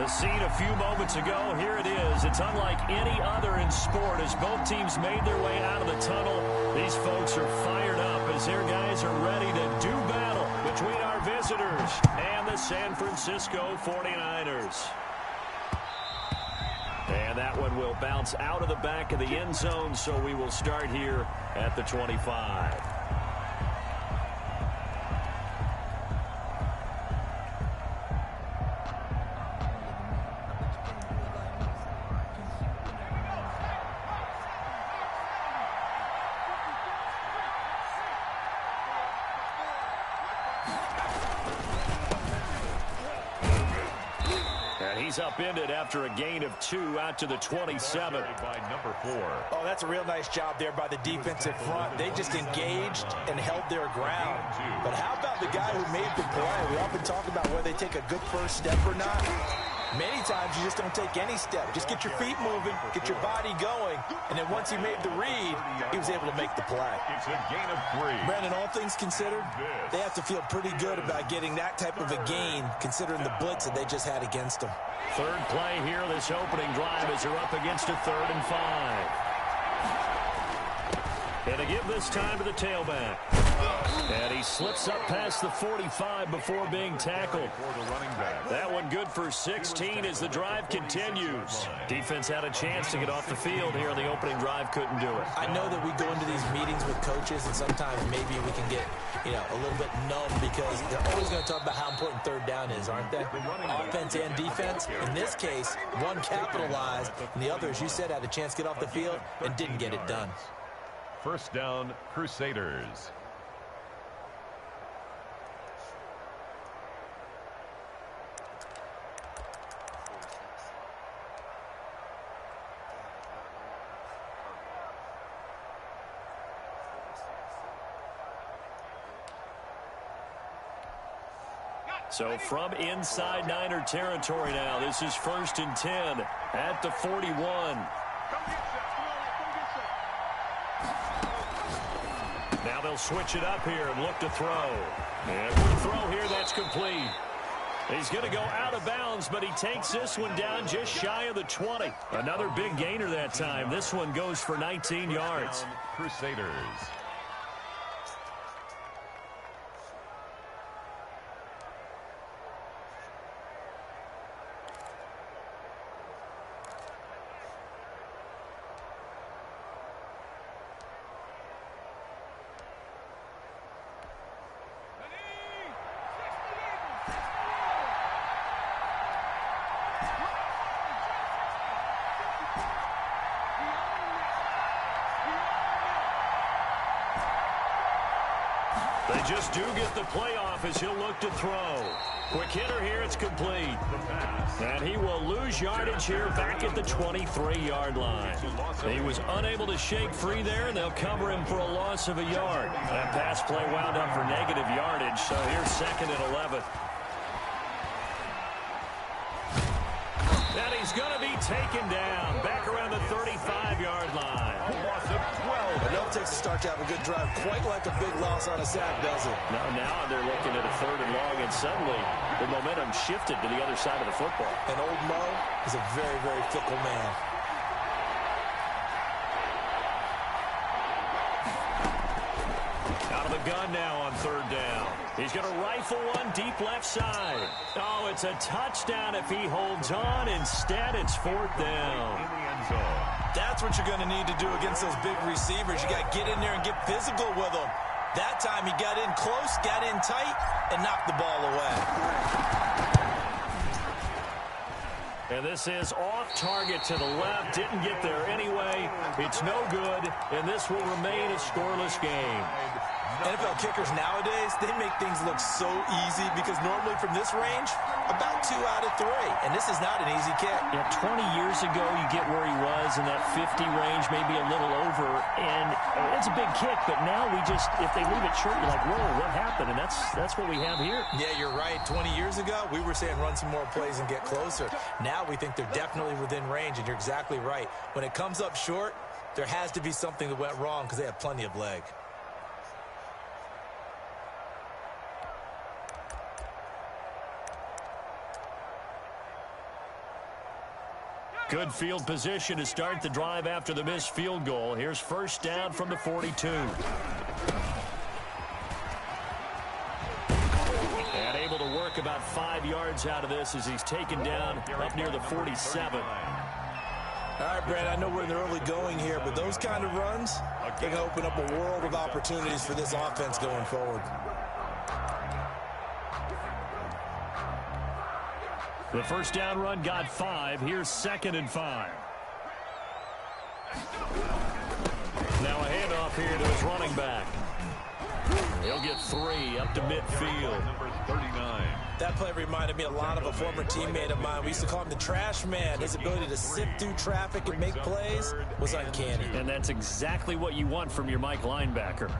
The scene a few moments ago, here it is. It's unlike any other in sport as both teams made their way out of the tunnel. These folks are fired up as their guys are ready to do battle between our visitors and the San Francisco 49ers. And that one will bounce out of the back of the end zone, so we will start here at the 25. He's upended after a gain of 2 out to the 27. By number 4. Oh, that's a real nice job there by the defensive front. They just engaged and held their ground. But how about the guy who made the play? We often talk about whether they take a good first step or not. Many times you just don't take any step. Just get your feet moving, get your body going, and then once he made the read, he was able to make the play. It's a gain of 3. Brandon, all things considered, they have to feel pretty good about getting that type of a gain considering the blitz that they just had against them. Third play here, this opening drive as they're up against a 3rd and 5. And to give this time to the tailback. And he slips up past the 45 before being tackled. That one good for 16 as the drive continues. Defense had a chance to get off the field here in the opening drive, couldn't do it. I know that we go into these meetings with coaches, and sometimes maybe we can get, a little bit numb because they're always going to talk about how important third down is, aren't they? Offense and defense. In this case, one capitalized, and the other, as you said, had a chance to get off the field and didn't get it done. First down, Crusaders. So from inside Niner territory now, this is 1st and 10 at the 41. Now they'll switch it up here and look to throw. And for the throw here, that's complete. He's going to go out of bounds, but he takes this one down just shy of the 20. Another big gainer that time. This one goes for 19 yards. Crusaders. They just do get the playoff as he'll look to throw. Quick hitter here, it's complete. And he will lose yardage here back at the 23-yard line. He was unable to shake free there, and they'll cover him for a loss of a yard. That pass play wound up for negative yardage, so here's 2nd and 11. And he's going to be taken down back around the 35-yard line. A loss of 12. It all takes a start to have a good drive, quite like a big loss on a sack, does it? Now they're looking at a 3rd and long, and suddenly the momentum shifted to the other side of the football. And old Mo is a very, very fickle man. Out of the gun now on 3rd down. He's going to rifle one deep left side. Oh, it's a touchdown if he holds on. Instead, it's 4th down. In the end zone. That's what you're going to need to do against those big receivers. You got to get in there and get physical with them. That time he got in close, got in tight, and knocked the ball away. And this is off target to the left. Didn't get there anyway. It's no good, and this will remain a scoreless game. NFL kickers nowadays, they make things look so easy because normally from this range, about 2 out of 3. And this is not an easy kick. Yeah, 20 years ago, you get where he was in that 50 range, maybe a little over. And it's a big kick, but now we just, if they leave it short, you're like, whoa, what happened? And that's what we have here. Yeah, you're right. 20 years ago, we were saying run some more plays and get closer. Now we think they're definitely within range, and you're exactly right. When it comes up short, there has to be something that went wrong because they have plenty of leg. Good field position to start the drive after the missed field goal. Here's first down from the 42. And able to work about 5 yards out of this as he's taken down up near the 47. All right, Brad, I know we're in the early going here, but those kind of runs, they can open up a world of opportunities for this offense going forward. The first down run got 5. Here's 2nd and 5. Now a handoff here to his running back. He'll get 3 up to midfield. Number 39. That play reminded me a lot of a former teammate of mine. We used to call him the trash man. His ability to sift through traffic and make plays was uncanny. And that's exactly what you want from your Mike linebacker.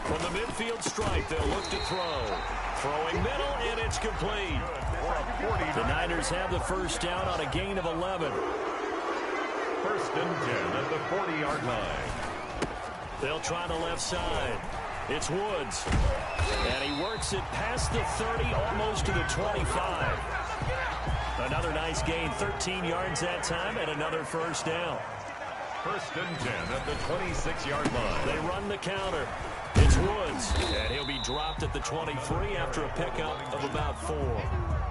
From the midfield stripe, they'll look to throw. Throwing middle, and it's complete. The Niners have the first down on a gain of 11. First and 10 at the 40-yard line. They'll try the left side. It's Woods. And he works it past the 30, almost to the 25. Another nice gain, 13 yards that time, and another first down. First and 10 at the 26-yard line. They run the counter. It's Woods, and he'll be dropped at the 23 after a pickup of about 4.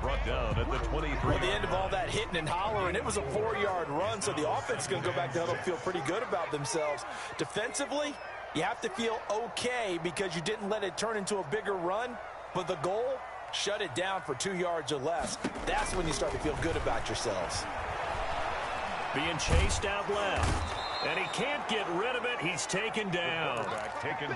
Brought down at the 23. Well, at the end of all that hitting and hollering, it was a 4-yard run, so the offense is going to go back to huddle and feel pretty good about themselves. Defensively, you have to feel okay because you didn't let it turn into a bigger run, but the goal, shut it down for 2 yards or less. That's when you start to feel good about yourselves. Being chased out left. And he can't get rid of it. He's taken down.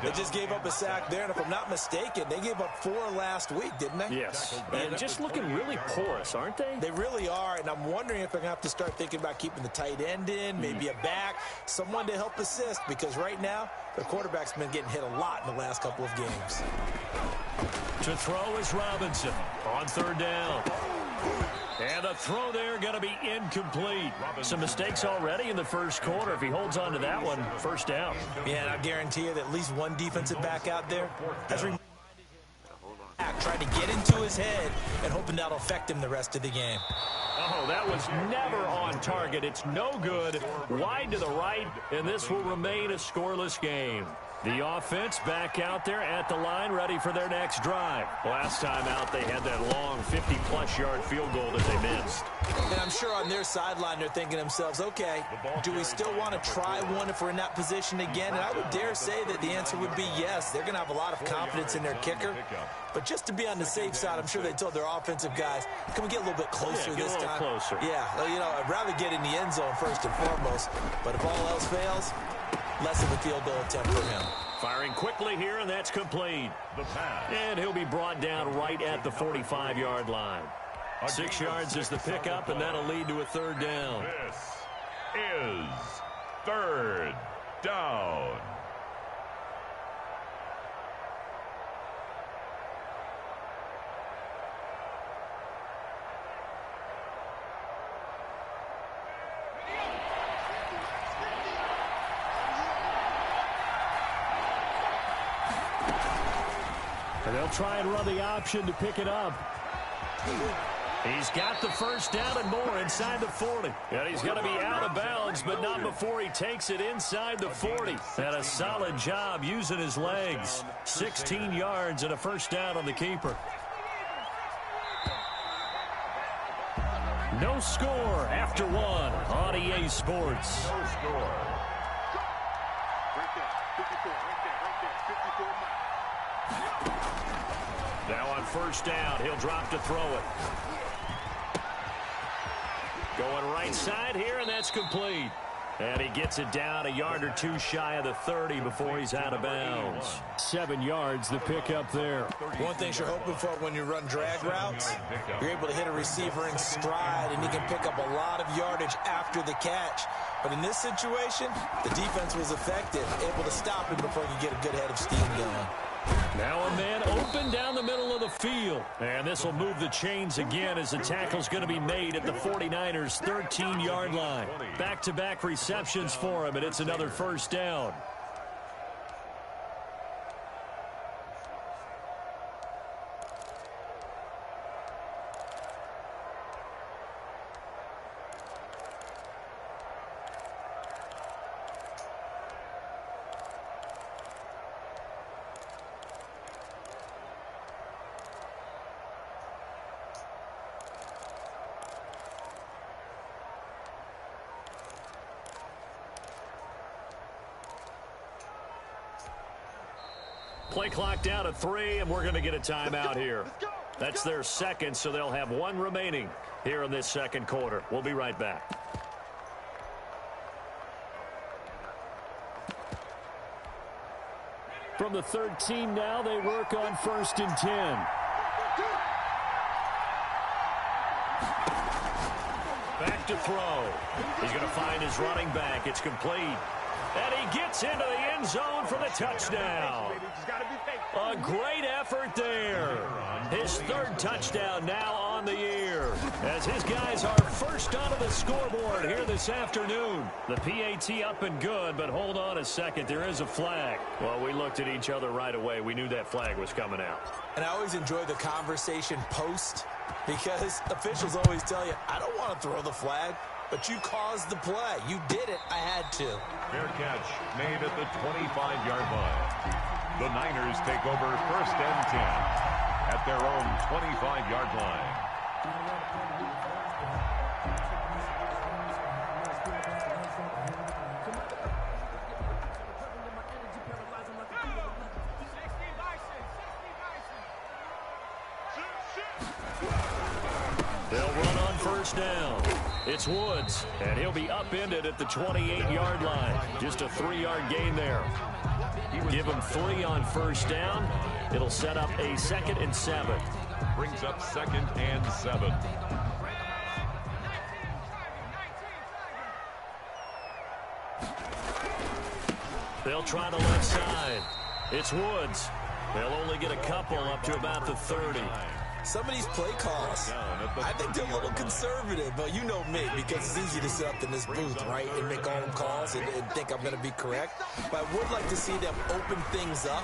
They just gave up a sack there, and if I'm not mistaken, they gave up 4 last week, didn't they? Yes. And just looking really porous, aren't they? They really are, and I'm wondering if they're going to have to start thinking about keeping the tight end in, maybe a back, someone to help assist, because right now, their quarterback's been getting hit a lot in the last couple of games. To throw is Robinson on 3rd down. And a throw there going to be incomplete. Some mistakes already in the first quarter. If he holds on to that one, first down. Yeah, and I guarantee you that at least one defensive back out there has reminded him, trying to get into his head and hoping that'll affect him the rest of the game. Oh, that was never on target. It's no good. Wide to the right, and this will remain a scoreless game. The offense back out there at the line, ready for their next drive. Last time out, they had that long 50-plus yard field goal that they missed. And I'm sure on their sideline, they're thinking to themselves, okay, do we still want to try one if we're in that position again? And I would dare say that the answer would be yes. They're going to have a lot of confidence in their kicker. But just to be on the safe side, I'm sure they told their offensive guys, can we get a little bit closer this time? Closer. Yeah, well, you know, I'd rather get in the end zone first and foremost. But if all else fails, less of a field goal attempt for him. Firing quickly here, and that's complete. The pass. And he'll be brought down right at the 45-yard line. 6 yards is the pickup, and that'll lead to a 3rd down. This is 3rd down. And they'll try and run the option to pick it up. He's got the first down and more inside the 40. And he's going to be out of bounds, but not before he takes it inside the 40. And a solid job using his legs. 16 yards and a first down on the keeper. No score after 1 on EA Sports. No score. Now on first down, he'll drop to throw it. Going right side here, and that's complete. And he gets it down a yard or two shy of the 30 before he's out of bounds. 7 yards, the pickup there. One thing you're hoping for when you run drag routes, you're able to hit a receiver in stride, and he can pick up a lot of yardage after the catch. But in this situation, the defense was effective, able to stop him before he could get a good head of steam going. Now a man open down the middle of the field. And this will move the chains again as the tackle's going to be made at the 49ers' 13-yard line. Back-to-back receptions for him, and it's another first down. Play clock down to 3, and we're going to get a timeout here. That's their second, so they'll have one remaining here in this second quarter. We'll be right back. From the 13 now, they work on 1st and 10. Back to throw. He's going to find his running back. It's complete. And he gets into the end zone for the touchdown. A great effort there. His 3rd touchdown now on the year, as his guys are first onto the scoreboard here this afternoon. The PAT up and good, but hold on a second. There is a flag. Well, we looked at each other right away. We knew that flag was coming out. And I always enjoy the conversation post, because officials always tell you, I don't want to throw the flag. But you caused the play. You did it. I had to. Fair catch made at the 25-yard line. The Niners take over 1st and 10 at their own 25-yard line. They'll run on 1st down. It's Woods, and he'll be upended at the 28-yard line. Just a 3-yard gain there. Give him 3 on 1st down. It'll set up a 2nd and 7. Brings up 2nd and 7. They'll try the left side. It's Woods. They'll only get a couple up to about the 30. Some of these play calls, I think they're a little conservative, but you know me, because it's easy to sit up in this booth, right, and make all them calls and think I'm going to be correct. But I would like to see them open things up,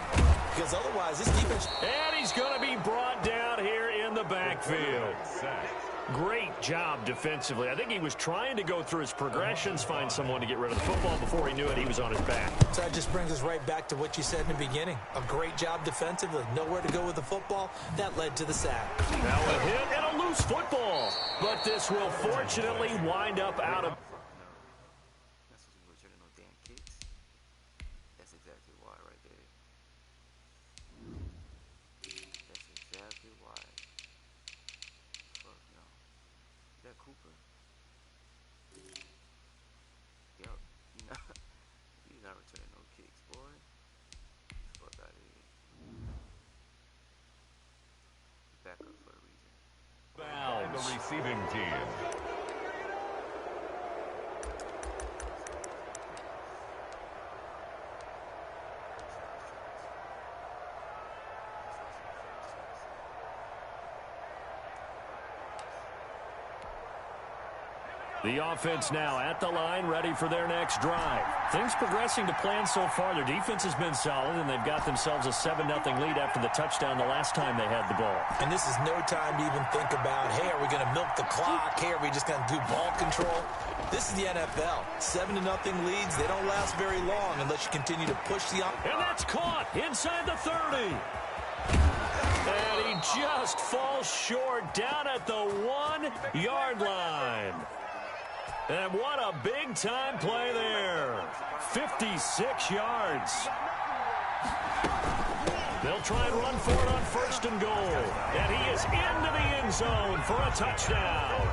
because otherwise this defense... And he's going to be brought down here in the backfield. Great job defensively. I think he was trying to go through his progressions, find someone to get rid of the football. Before he knew it, he was on his back. So that just brings us right back to what you said in the beginning. A great job defensively. Nowhere to go with the football. That led to the sack. Now a hit and a loose football. But this will fortunately wind up out of... The receiving team. The offense now at the line, ready for their next drive. Things progressing to plan so far. Their defense has been solid, and they've got themselves a 7-0 lead after the touchdown the last time they had the ball. And this is no time to even think about, hey, are we going to milk the clock? Hey, are we just going to do ball control? This is the NFL. 7-0 leads, they don't last very long unless you continue to push the... And that's caught inside the 30. And he just falls short down at the 1-yard line. And what a big-time play there. 56 yards. They'll try and run for it on 1st and goal. And he is into the end zone for a touchdown.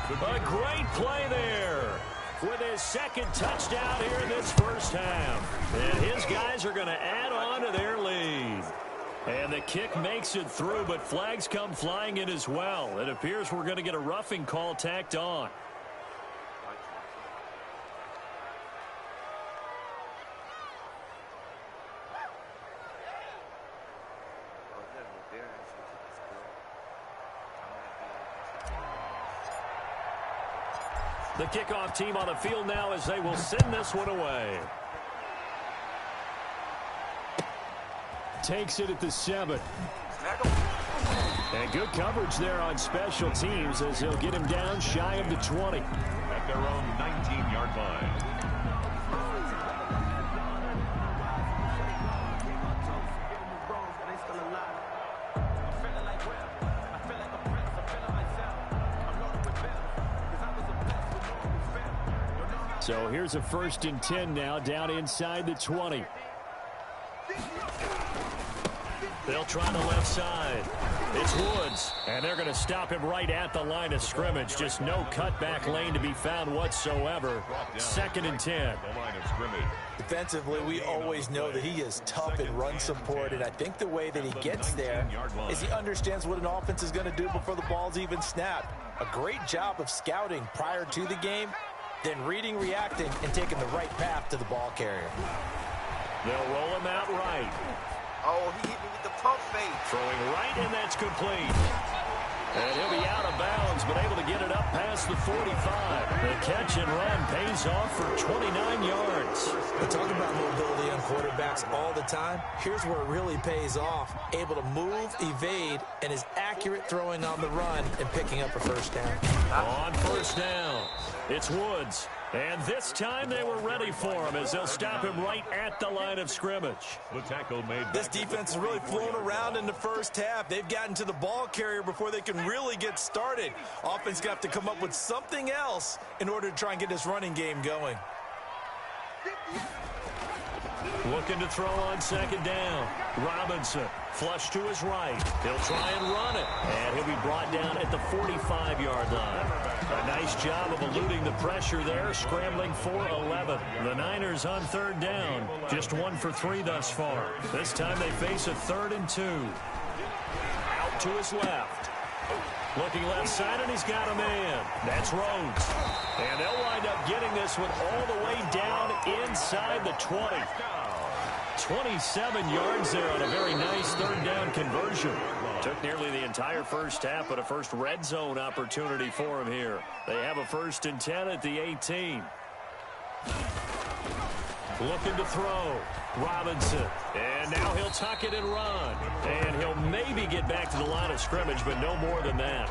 A great play there with his 2nd touchdown here in this first half. And his guys are going to add on to their lead. And the kick makes it through, but flags come flying in as well. It appears we're going to get a roughing call tacked on. The kickoff team on the field now as they will send this one away. Takes it at the 7. And good coverage there on special teams as he'll get him down shy of the 20. At their own 19-yard line. So here's a 1st and 10 now down inside the 20. They'll try the left side. It's Woods, and they're going to stop him right at the line of scrimmage. Just no cutback lane to be found whatsoever. 2nd and 10. Defensively, we always know that he is tough in run support, and I think the way that he gets there is he understands what an offense is going to do before the ball's even snapped. A great job of scouting prior to the game, then reading, reacting, and taking the right path to the ball carrier. They'll roll him out right. Oh, he hit me with the pump fake. Throwing right, and that's complete. And he'll be out of bounds, but able to get it up past the 45. The catch and run pays off for 29 yards. We talk about mobility on quarterbacks all the time. Here's where it really pays off. Able to move, evade, and is accurate throwing on the run and picking up a 1st down. On 1st down, it's Woods. And this time they were ready for him as they'll stop him right at the line of scrimmage. The tackle made. This defense has really flown around in the 1st half. They've gotten to the ball carrier before they can really get started. Offense got to come up with something else in order to try and get this running game going. Looking to throw on 2nd down. Robinson, flush to his right. He'll try and run it. And he'll be brought down at the 45-yard line. A nice job of eluding the pressure there, scrambling for 11. The Niners on 3rd down. Just 1 for 3 thus far. This time they face a 3rd and 2. Out to his left. Looking left side, and he's got a man. That's Rhodes. And they'll wind up getting this one all the way down inside the 20. 27 yards there on a very nice 3rd down conversion. Took nearly the entire 1st half, but a first red zone opportunity for him here. They have a 1st and 10 at the 18. Looking to throw. Robinson. And now he'll tuck it and run. And he'll maybe get back to the line of scrimmage, but no more than that.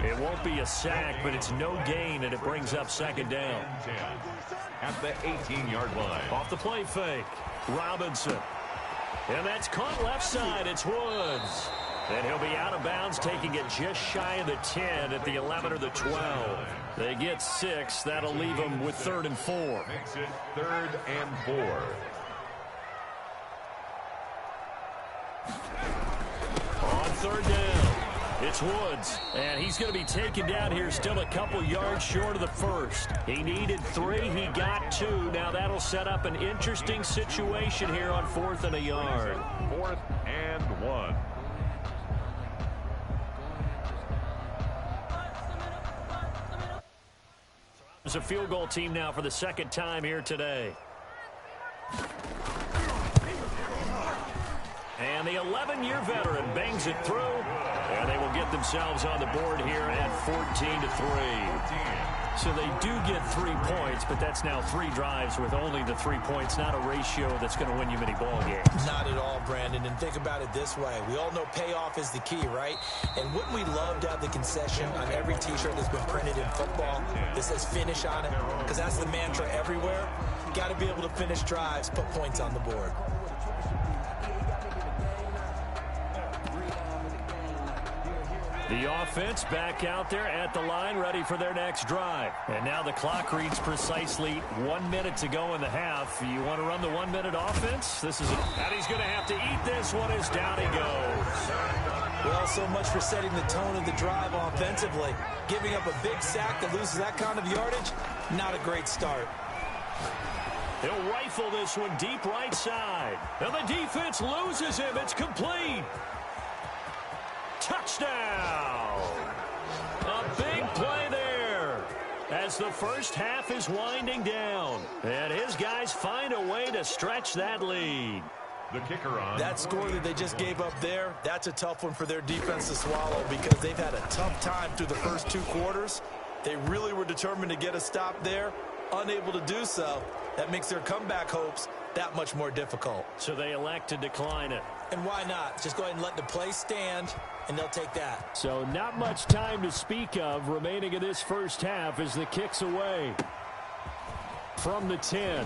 It won't be a sack, but it's no gain, and it brings up 2nd down. At the 18-yard line. Off the play fake. Robinson. And that's caught left side. It's Woods. And he'll be out of bounds, taking it just shy of the 10 at the 11 or the 12. They get 6. That'll leave them with 3rd and 4. Makes it 3rd and 4. On 3rd down, it's Woods. And he's going to be taken down here still a couple yards short of the 1st. He needed 3. He got 2. Now that'll set up an interesting situation here on 4th and a yard. 4th and 1. There's a field goal team now for the 2nd time here today. And the 11-year veteran bangs it through, and they will get themselves on the board here at 14-3. So they do get 3 points, but that's now 3 drives with only the 3 points, not a ratio that's going to win you many ball games. Not at all, Brandon, and think about it this way. We all know payoff is the key, right? And wouldn't we love to have the concession on every T-shirt that's been printed in football that says finish on it? Because that's the mantra everywhere. Got to be able to finish drives, put points on the board. The offense back out there at the line, ready for their next drive. And now the clock reads precisely 1 minute to go in the half. You want to run the 1 minute offense? This is it. And he's going to have to eat this one as down he goes. Well, so much for setting the tone of the drive offensively. Giving up a big sack that loses that kind of yardage, not a great start. He'll rifle this one deep right side. And the defense loses him. It's complete. Touchdown! A big play there as the 1st half is winding down. And his guys find a way to stretch that lead. The kicker on. That score that they just gave up there, that's a tough one for their defense to swallow because they've had a tough time through the first 2 quarters. They really were determined to get a stop there, unable to do so. That makes their comeback hopes that much more difficult. So they elect to decline it. And why not? Just go ahead and let the play stand, and they'll take that. So not much time to speak of remaining in this first half as the kick's away from the 10.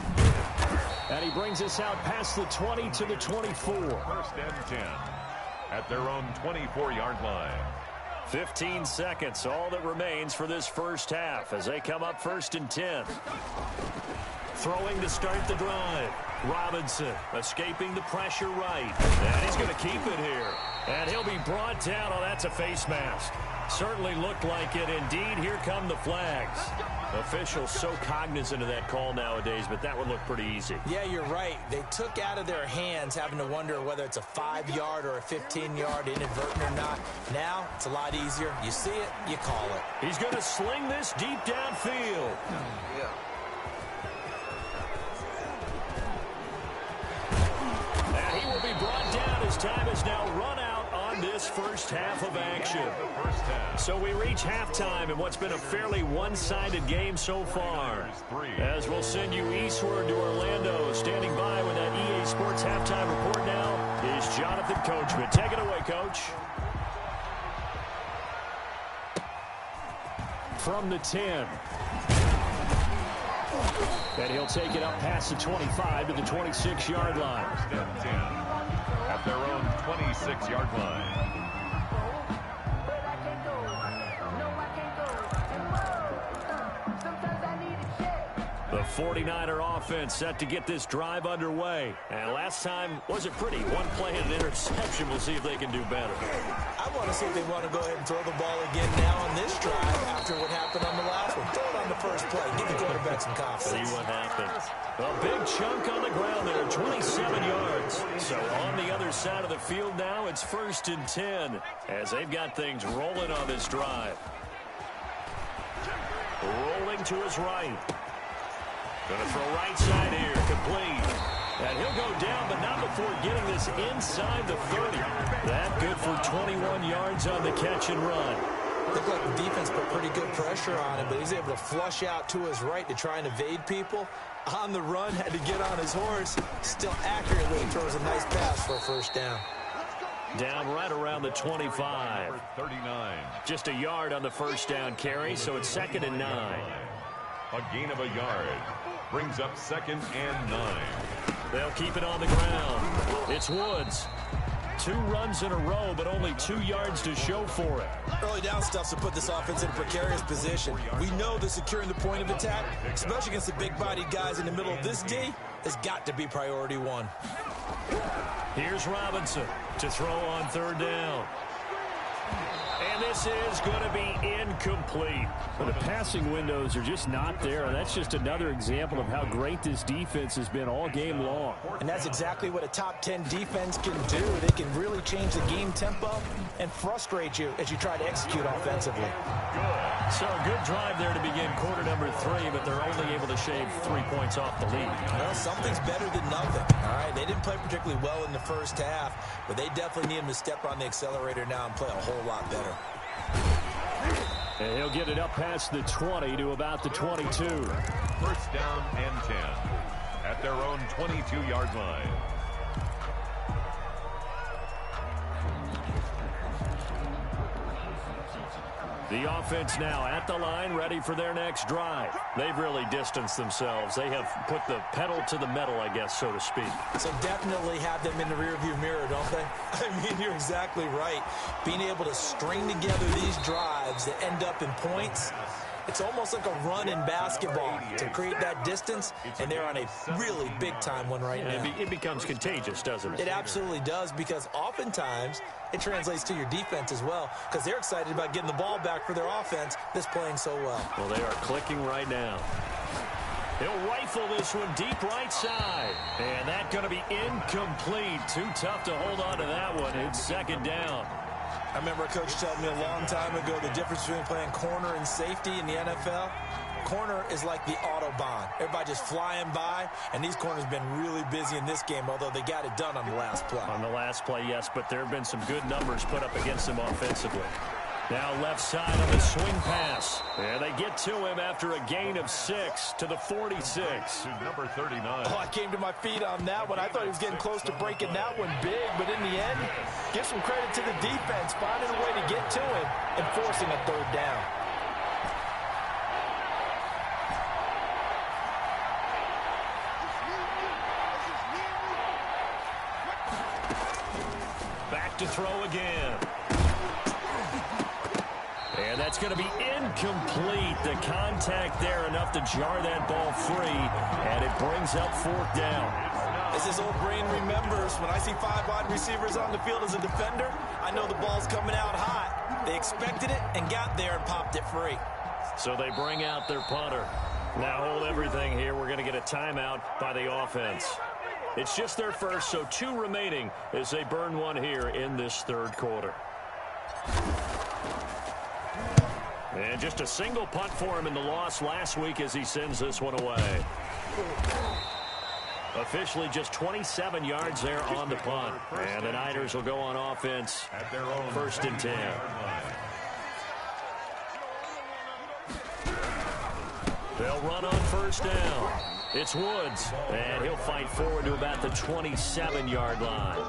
And he brings us out past the 20 to the 24. First and 10 at their own 24-yard line. 15 seconds, all that remains for this first half as they come up first and 10. Throwing to start the drive. Robinson escaping the pressure right. And he's going to keep it here. And he'll be brought down. Oh, that's a face mask. Certainly looked like it. Indeed, here come the flags. Officials so cognizant of that call nowadays, but that would look pretty easy. Yeah, you're right. They took out of their hands having to wonder whether it's a 5-yard or a 15-yard inadvertent or not. Now, it's a lot easier. You see it, you call it. He's going to sling this deep downfield. Yeah. And he will be brought down as time is now run out on this first half of action. So we reach halftime in what's been a fairly one-sided game so far. As we'll send you eastward to Orlando. Standing by with that EA Sports halftime report now is Jonathan Coachman. Take it away, Coach. From the 10. And he'll take it up past the 25 to the 26-yard line. First and 10 at their own 26-yard line. The 49er offense set to get this drive underway. And last time wasn't pretty. One play and an interception. We'll see if they can do better. I want to see if they want to go ahead and throw the ball again now on this drive after what happened on the last one. Throw it on the first play. Give the quarterback some confidence. See what happens. A big chunk on the ground there, 27 yards. So on the other side of the field now, it's first and 10 as they've got things rolling on this drive. Rolling to his right. Going to throw right side here, complete. And he'll go down, but not before getting this inside the 30. That good for 21 yards on the catch and run. Looked like the defense put pretty good pressure on him, but he's able to flush out to his right to try and evade people. On the run, had to get on his horse. Still accurately throws a nice pass for a first down. Down right around the 25. 39. Just a yard on the first down carry, so it's 2nd and 9. A gain of a yard brings up 2nd and 9. They'll keep it on the ground. It's Woods. 2 runs in a row, but only 2 yards to show for it. Early down stuffs to put this offense in a precarious position. We know that securing the point of attack, especially against the big-bodied guys in the middle of this D, has got to be priority 1. Here's Robinson to throw on 3rd down. And this is going to be incomplete. Well, the passing windows are just not there. That's just another example of how great this defense has been all game long. And that's exactly what a top 10 defense can do. They can really change the game tempo and frustrate you as you try to execute offensively. So a good drive there to begin quarter number 3, but they're only able to shave 3 points off the lead. Well, something's better than nothing. All right, they didn't play particularly well in the first half, but they definitely need him to step on the accelerator now and play a whole lot better. And he'll get it up past the 20 to about the 22. First down and 10 at their own 22-yard line. The offense now at the line, ready for their next drive. They've really distanced themselves. They have put the pedal to the metal, I guess, so to speak. So definitely have them in the rearview mirror, don't they? I mean, you're exactly right. Being able to string together these drives that end up in points, it's almost like a run in basketball to create that distance, and they're on a really big-time one right now. It becomes contagious, doesn't it? It absolutely does, because oftentimes it translates to your defense as well, because they're excited about getting the ball back for their offense that's playing so well. Well, they are clicking right now. He'll rifle this one deep right side. And that's going to be incomplete. Too tough to hold on to that one. It's 2nd down. I remember a coach telling me a long time ago the difference between playing corner and safety in the NFL. Corner is like the Autobahn. Everybody just flying by, and these corners have been really busy in this game, although they got it done on the last play. On the last play, yes, but there have been some good numbers put up against them offensively. Now left side on the swing pass. And they get to him after a gain of 6 to the 46. To number 39. Oh, I came to my feet on that one. I thought he was getting close to breaking that one big, but in the end, give some credit to the defense, finding a way to get to him and forcing a third down. Back to throw again. And that's going to be incomplete. The contact there enough to jar that ball free, and it brings up 4th down. As his old brain remembers, when I see 5 wide receivers on the field as a defender, I know the ball's coming out hot. They expected it and got there and popped it free. So they bring out their punter. Now hold everything here. We're going to get a timeout by the offense. It's just their first, so 2 remaining as they burn one here in this 3rd quarter. And just a single punt for him in the loss last week as he sends this one away. Officially just 27 yards there on the punt. And the Niners will go on offense at their own 1st and 10. They'll run on 1st down. It's Woods, and he'll fight forward to about the 27-yard line.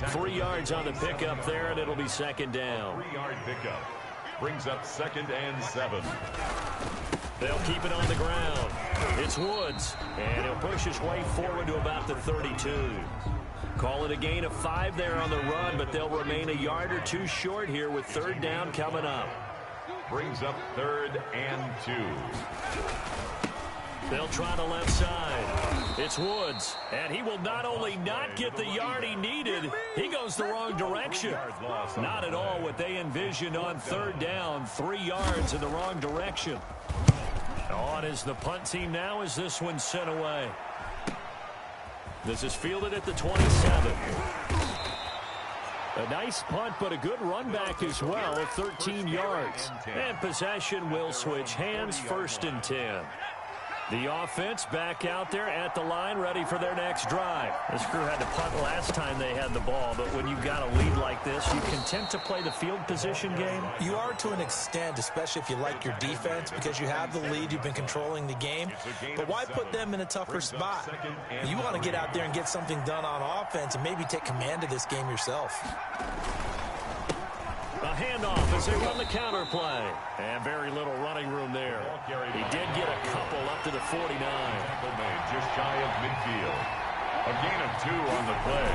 3 yards on the pickup there, and it'll be 2nd down. 3-yard pickup. Brings up 2nd and 7. They'll keep it on the ground. It's Woods, and he'll push his way forward to about the 32. Call it a gain of 5 there on the run, but they'll remain a yard or 2 short here with 3rd down coming up. Brings up 3rd and 2. They'll try the left side. It's Woods, and he will not only not get the yard he needed, he goes the wrong direction. Not at all what they envisioned on 3rd down, 3 yards in the wrong direction. On is the punt team now as this one's sent away. This is fielded at the 27. A nice punt, but a good run back as well at 13 yards. And possession will switch hands, 1st and 10. The offense back out there at the line, ready for their next drive. This crew had to punt last time they had the ball, but when you've got a lead like this, you content to play the field position game? You are to an extent, especially if you like your defense, because you have the lead, you've been controlling the game. But why put them in a tougher spot? You want to get out there and get something done on offense and maybe take command of this game yourself. A handoff as they run the counter play. And very little running room there. He did get a couple up to the 49. Just shy of midfield. A gain of 2 on the play.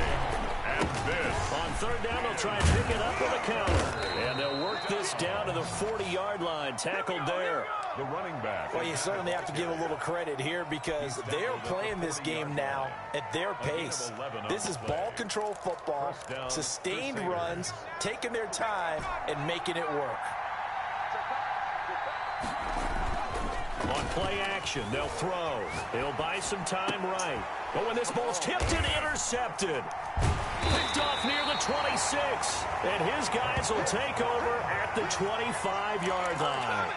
And this. On 3rd down, they'll try and pick it up with a counter. And they'll work this down to the 40-yard line. Tackled there. The running back. Well, you certainly have to give a little credit here because they are playing this game now at their pace. This is ball control football, sustained runs, taking their time, and making it work. On play action, they'll throw. They'll buy some time right. But when this ball's tipped and intercepted, picked off near the 26. And his guys will take over at the 25-yard line.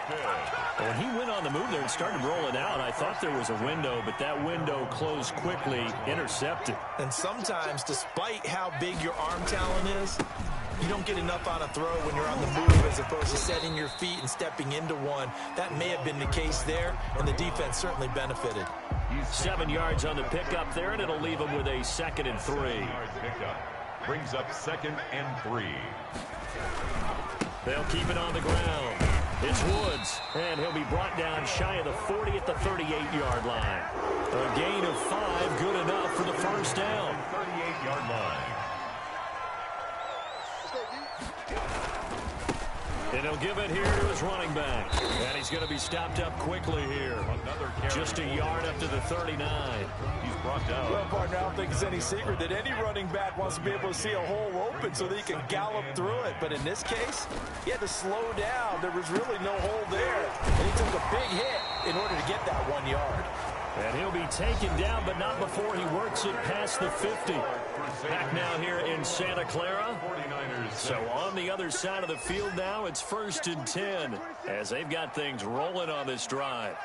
When he went on the move there and started rolling out, I thought there was a window, but that window closed quickly, intercepted. And sometimes, despite how big your arm talent is, you don't get enough on a throw when you're on the move as opposed to setting your feet and stepping into one. That may have been the case there, and the defense certainly benefited. 7 yards on the pickup there, and it'll leave him with a 2nd and 3. Brings up 2nd and 3. They'll keep it on the ground. It's Woods, and he'll be brought down shy of the 40 at the 38-yard line. A gain of 5, good enough for the 1st down. 38-yard line. And he'll give it here to his running back. And he's going to be stopped up quickly here. Just a yard up to the 39. He's brought down. Well, partner, I don't think it's any secret that any running back wants to be able to see a hole open so that he can gallop through it. But in this case, he had to slow down. There was really no hole there. And he took a big hit in order to get that 1 yard. And he'll be taken down, but not before he works it past the 50. Back now here in Santa Clara. So on the other side of the field now, it's 1st and 10 as they've got things rolling on this drive.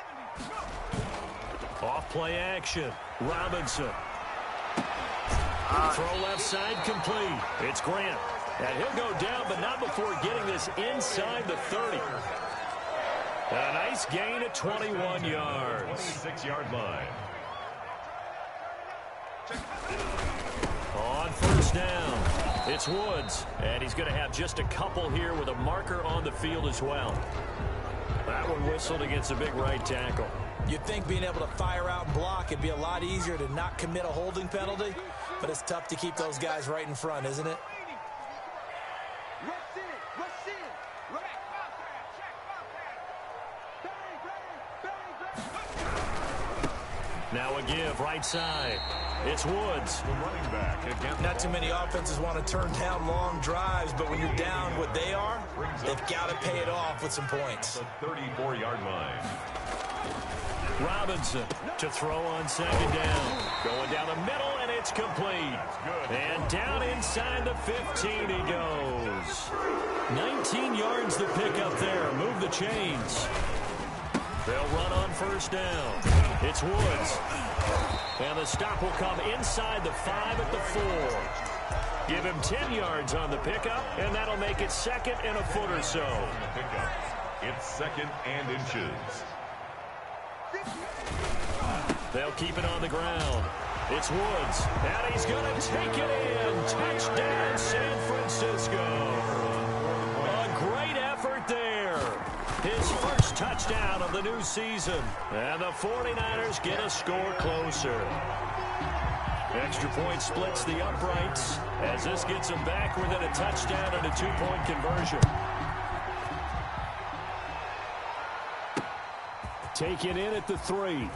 Off play action. Robinson. Throw left side complete. It's Grant. And he'll go down, but not before getting this inside the 30. A nice gain of 21 yards. 26-yard line. On first down, it's Woods. And he's going to have just a couple here with a marker on the field as well. That one whistled against a big right tackle. You'd think being able to fire out and block it'd be a lot easier to not commit a holding penalty, but it's tough to keep those guys right in front, isn't it? Now a give right side. It's Woods. The running back again. Not too many offenses want to turn down long drives, but when you're down what they are, they've got to pay it off with some points. The 34-yard line. Robinson to throw on second down. Going down the middle, and it's complete. And down inside the 15 he goes. 19 yards to pick up there. Move the chains. They'll run on first down. It's Woods. And the stop will come inside the 5 at the 4. Give him 10 yards on the pickup, and that'll make it second and a foot or so. Pickup. It's second and inches. They'll keep it on the ground. It's Woods, and he's going to take it in. Touchdown, San Francisco. A great effort there. His first touchdown of the new season. And the 49ers get a score closer. Extra point splits the uprights as this gets them back within a touchdown and a 2-point conversion. Taken in at the 3.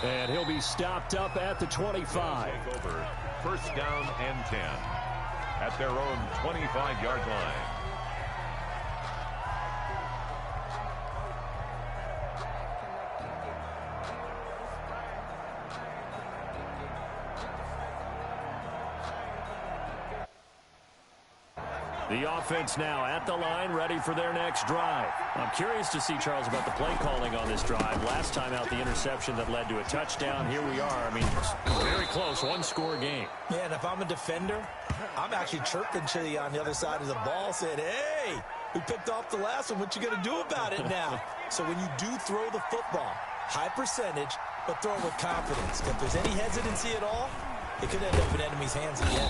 And he'll be stopped up at the 25. Over. First down and 10 at their own 25-yard line. The offense now at the line, ready for their next drive. I'm curious to see, Charles, about the play calling on this drive. Last time out, the interception that led to a touchdown. Here we are. I mean, very close, one-score game. Yeah, and if I'm a defender, I'm actually chirping to you on the other side of the ball, saying, hey, we picked off the last one. What you going to do about it now? So when you do throw the football, high percentage, but throw it with confidence. If there's any hesitancy at all, it could end up in enemy's hands again.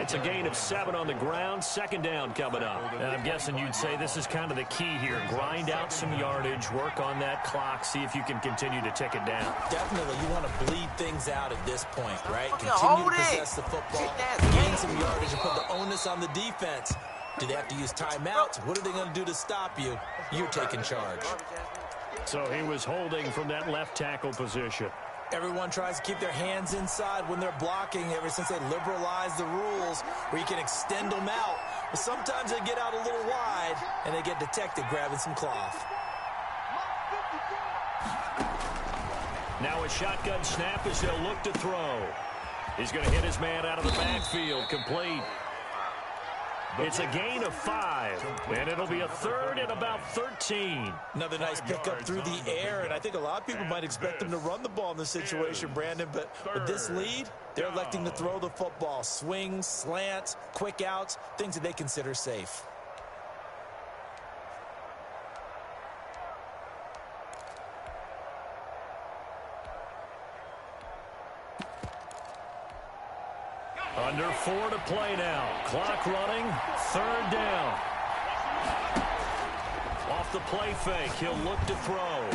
It's a gain of 7 on the ground. Second down coming up. And I'm guessing you'd say this is kind of the key here. Grind out some yardage, work on that clock, see if you can continue to tick it down. Definitely. You want to bleed things out at this point, right? Continue to possess the football, gain some yardage, and put the onus on the defense. Do they have to use timeouts? What are they going to do to stop you? You're taking charge. So he was holding from that left tackle position. Everyone tries to keep their hands inside when they're blocking ever since they liberalized the rules where you can extend them out. But sometimes they get out a little wide and they get detected grabbing some cloth. Now a shotgun snap as they'll look to throw. He's going to hit his man out of the backfield. Complete. It's a gain of 5, and it'll be a third and about 13. Another nice pickup through the air, and I think a lot of people might expect them to run the ball in this situation, Brandon, but with this lead, they're electing to throw the football. Swings, slants, quick outs, things that they consider safe. Under 4 to play now. Clock running. Third down. Off the play fake. He'll look to throw.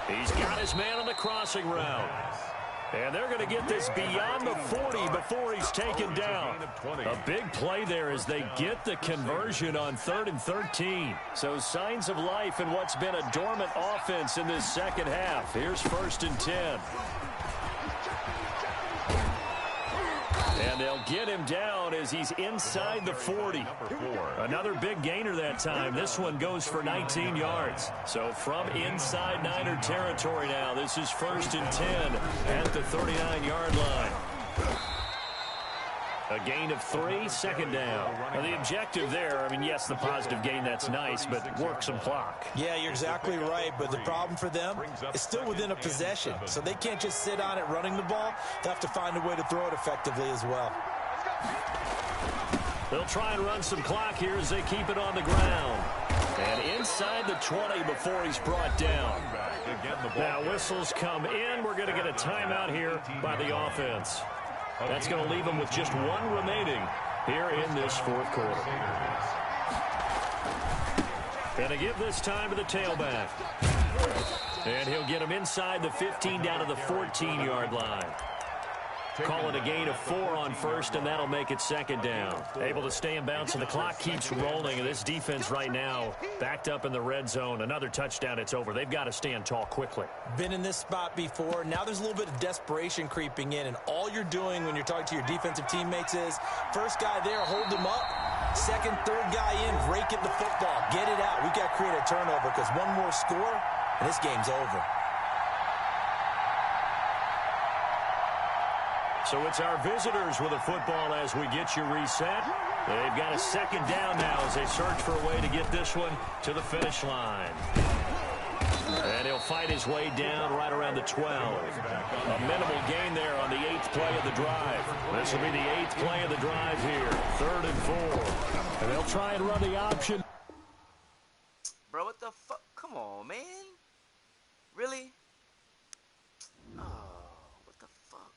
He's got his man on the crossing route. And they're going to get this beyond the 40 before he's taken down. A big play there as they get the conversion on 3rd and 13. So signs of life in what's been a dormant offense in this second half. Here's 1st and 10. And they'll get him down as he's inside the 40. Another big gainer that time. This one goes for 19 yards. So from inside Niner territory now, this is 1st and 10 at the 39-yard line. A gain of 3, second down. Now, the objective there, I mean, yes, the positive gain, that's nice, but work some clock. Yeah, you're exactly right, but the problem for them is still within a possession, so they can't just sit on it running the ball. They'll have to find a way to throw it effectively as well. They'll try and run some clock here as they keep it on the ground. And inside the 20 before he's brought down. Now, whistles come in. We're going to get a timeout here by the offense. That's going to leave them with just 1 remaining here in this fourth quarter. Going to give this time to the tailback. And he'll get him inside the 15 down to the 14-yard line. Call it a gain of 4 on first, and that'll make it second down. Able to stay in bounds, and the clock keeps rolling. And this defense right now backed up in the red zone. Another touchdown, it's over. They've got to stand tall quickly. Been in this spot before. Now there's a little bit of desperation creeping in, and all you're doing when you're talking to your defensive teammates is first guy there, hold him up. Second, third guy in, rake it the football. Get it out. We've got to create a turnover because one more score, and this game's over. So it's our visitors with a football as we get you reset. They've got a second down now as they search for a way to get this one to the finish line. And he'll fight his way down right around the 12. A minimal gain there on the 8th play of the drive. This will be the 8th play of the drive here. 3rd and 4. And they'll try and run the option. Bro, what the fuck? Come on, man. Really? Oh, what the fuck?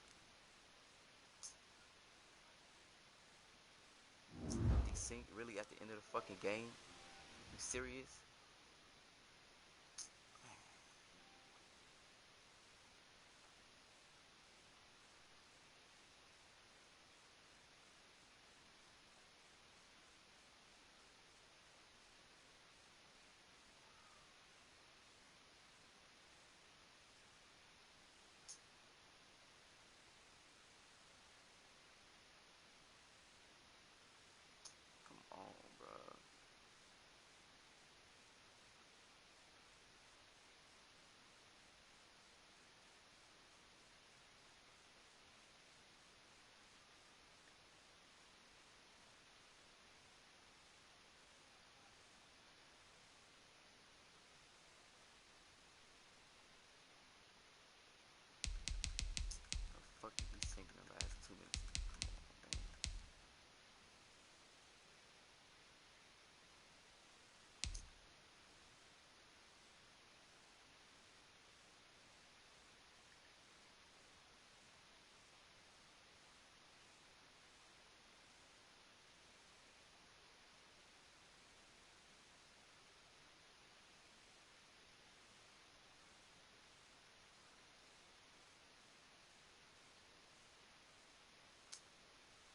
Desync really at the end of the fucking game? You serious? Fuck, you sinking the last 2 minutes. Come on, man.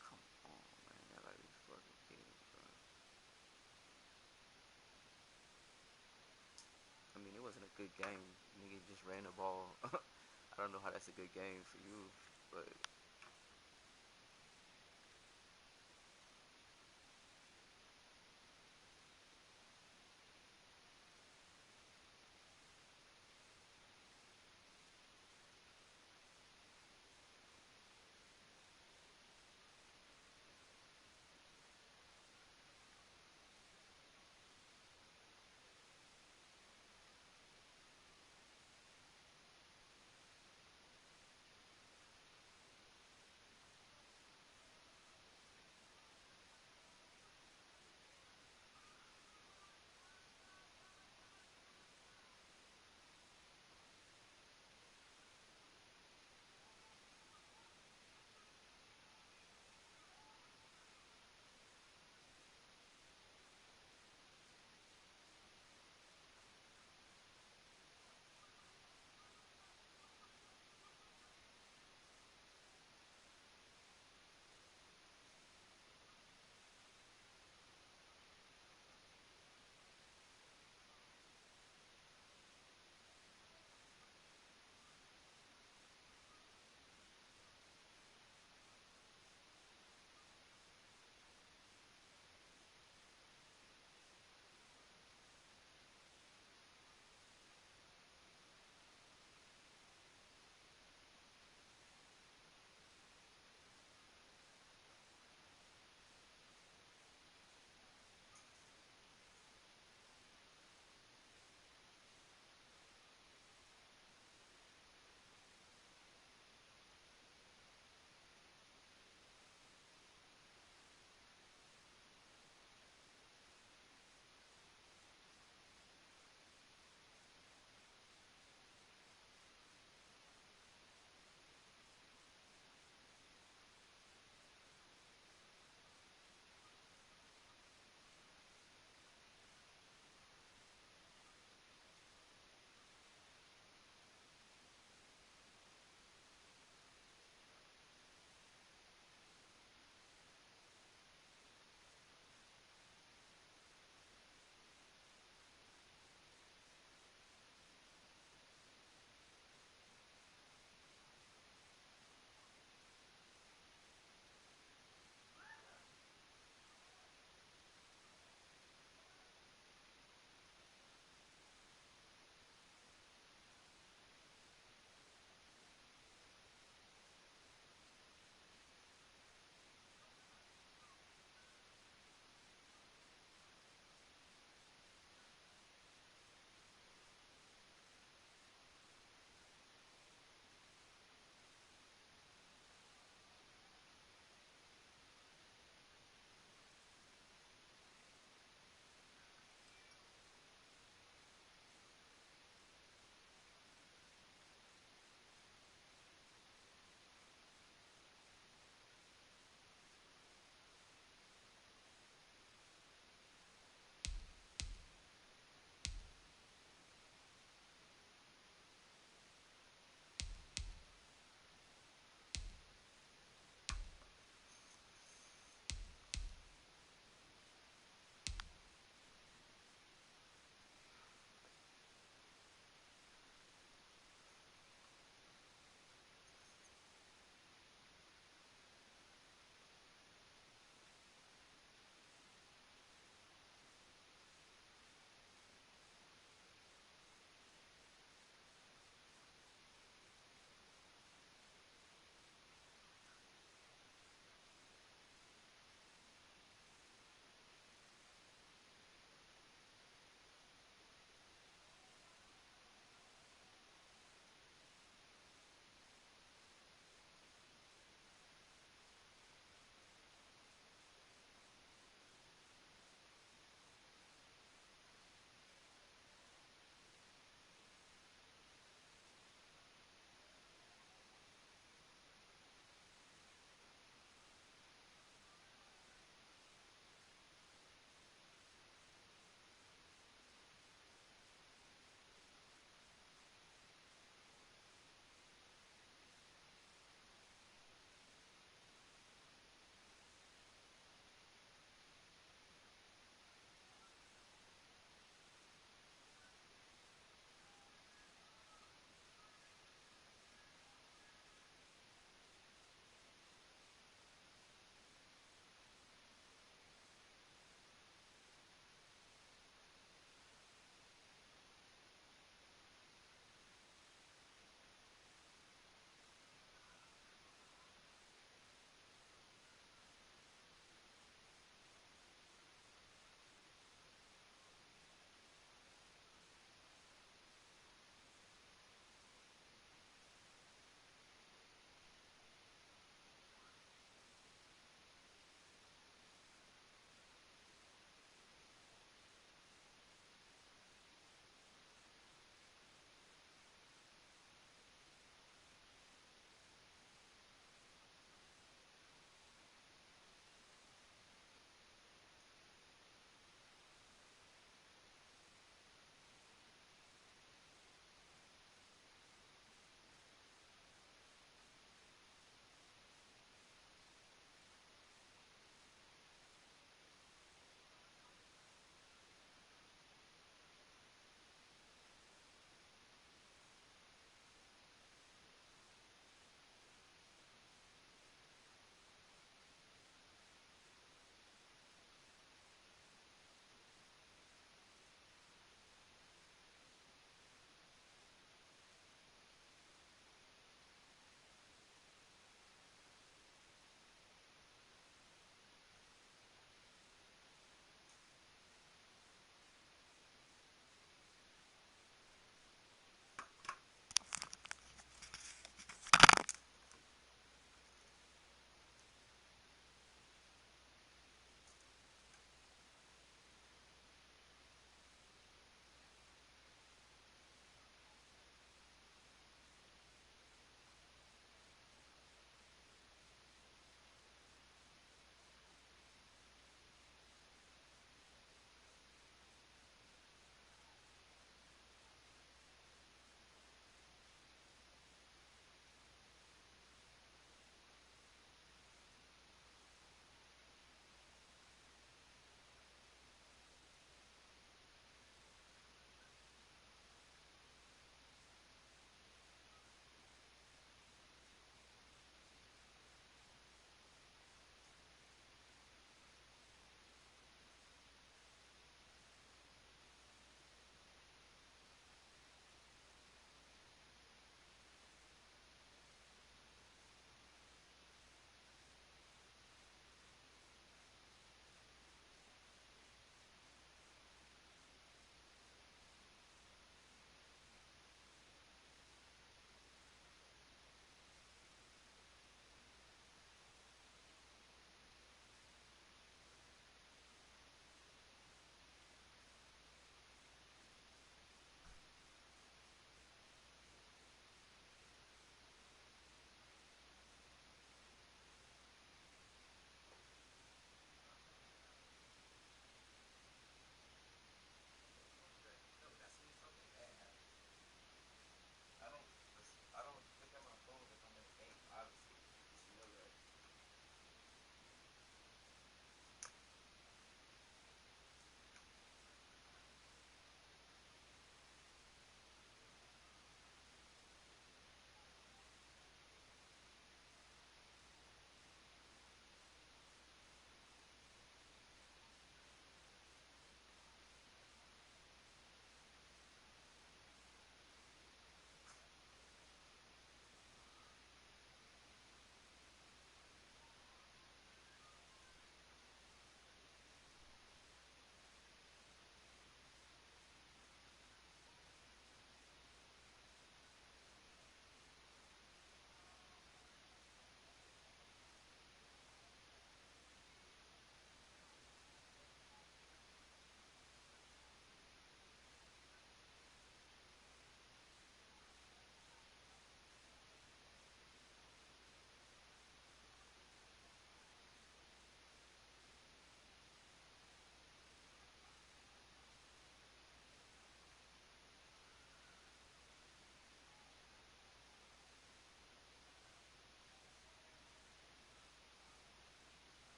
Come on, man. I like these fucking games, bro. I mean, it wasn't a good game. Nigga just ran the ball. I don't know how that's a good game for you, but